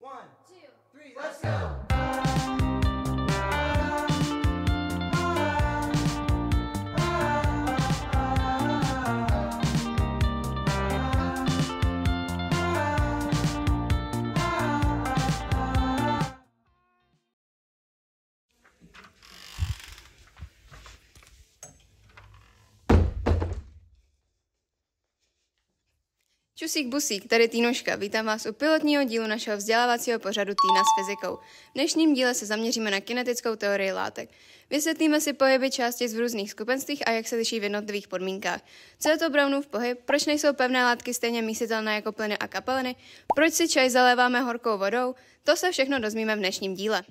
1, 2, 3, let's go! Čusík busík, tady Týnoška. Vítám vás u pilotního dílu našeho vzdělávacího pořadu Týna s fyzikou. V dnešním díle se zaměříme na kinetickou teorii látek. Vysvětlíme si pohyby částic v různých skupenstvích a jak se liší v jednotlivých podmínkách. Co je to Brownův pohyb, proč nejsou pevné látky stejně mísitelné jako plyny a kapaliny, proč si čaj zaléváme horkou vodou, to se všechno dozvíme v dnešním díle.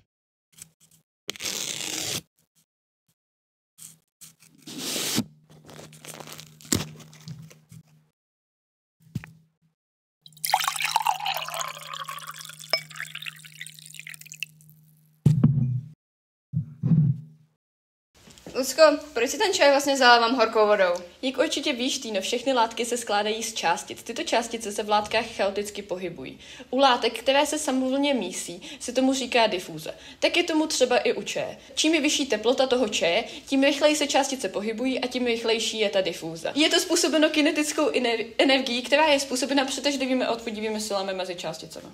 Lucko, proč si ten čaj vlastně zalévám horkou vodou? Jak určitě víš, Týno, všechny látky se skládají z částic. Tyto částice se v látkách chaoticky pohybují. U látek, které se samovolně mísí, se tomu říká difúze. Tak je tomu třeba i u čaje. Čím je vyšší teplota toho čaje, tím rychleji se částice pohybují a tím rychlejší je ta difúza. Je to způsobeno kinetickou energií, která je způsobena přitažlivými a odpudivými silami mezi částicemi.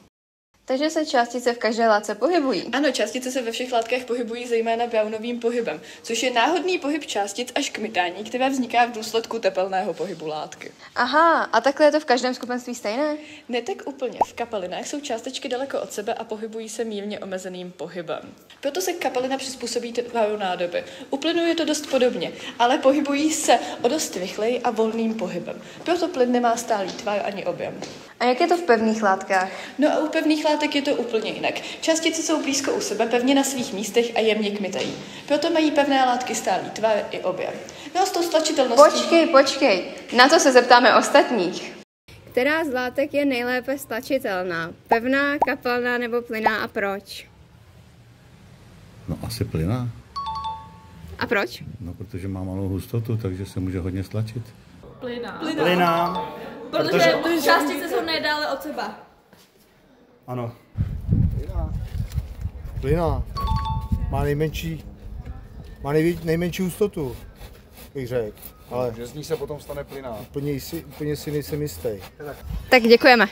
Takže se částice v každé látce pohybují. Ano, částice se ve všech látkách pohybují zejména Brownovým pohybem, což je náhodný pohyb částic až kmitání, které vzniká v důsledku tepelného pohybu látky. Aha, a takhle je to v každém skupenství stejné? Ne tak úplně. V kapalinách jsou částečky daleko od sebe a pohybují se mírně omezeným pohybem. Proto se kapalina přizpůsobí tvaru nádoby. U plynu je to dost podobně, ale pohybují se o dost rychleji a volným pohybem. Proto plyn nemá stálý tvar ani objem. A jak je to v pevných látkách? No a u pevných látek je to úplně jinak. Částice jsou blízko u sebe, pevně na svých místech a jemně kmitají. Proto mají pevné látky stálý tvar i objem. No a s tou stlačitelností... Počkej, na to se zeptáme ostatních. Která z látek je nejlépe stlačitelná? Pevná, kapalná nebo plynná a proč? No asi plynná. A proč? No protože má malou hustotu, takže se může hodně stlačit. Plynná. Protože částice jsou nejdále od sebe. Ano. Plynná. Má nejmenší hustotu, bych řekl. Ale že z ní se potom stane plynná. Úplně si nejsem jistý. Tak děkujeme.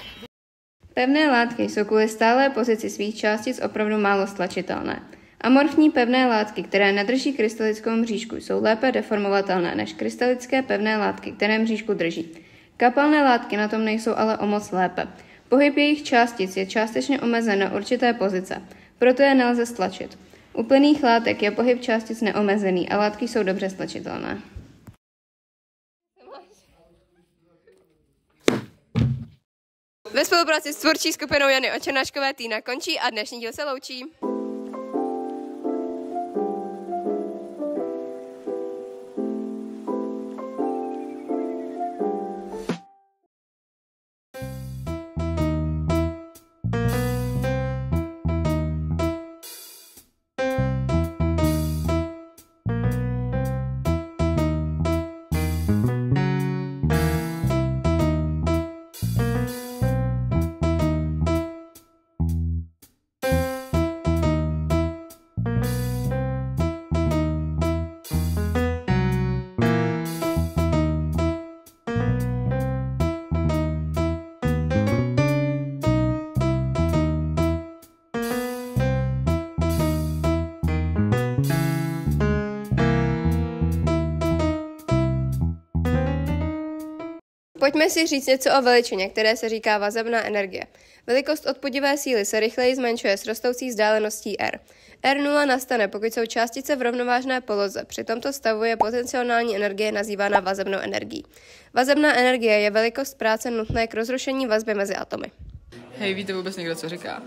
Pevné látky jsou kvůli stálé pozici svých částic opravdu málo stlačitelné. Amorfní pevné látky, které nedrží krystalickou mřížku, jsou lépe deformovatelné než krystalické pevné látky, které mřížku drží. Kapalné látky na tom nejsou ale o moc lépe. Pohyb jejich částic je částečně omezen na určité pozice, proto je nelze stlačit. U plynných látek je pohyb částic neomezený a látky jsou dobře stlačitelné. Ve spolupráci s tvůrčí skupinou Jany Očernáškové Týna končí a dnešní díl se loučí. Pojďme si říct něco o veličině, které se říká vazebná energie. Velikost odpudivé síly se rychleji zmenšuje s rostoucí vzdáleností r. R0 nastane, pokud jsou částice v rovnovážné poloze. Při tomto stavu je potenciální energie nazývána vazebnou energií. Vazebná energie je velikost práce nutné k rozrušení vazby mezi atomy. Hej, víte vůbec někdo, co říká?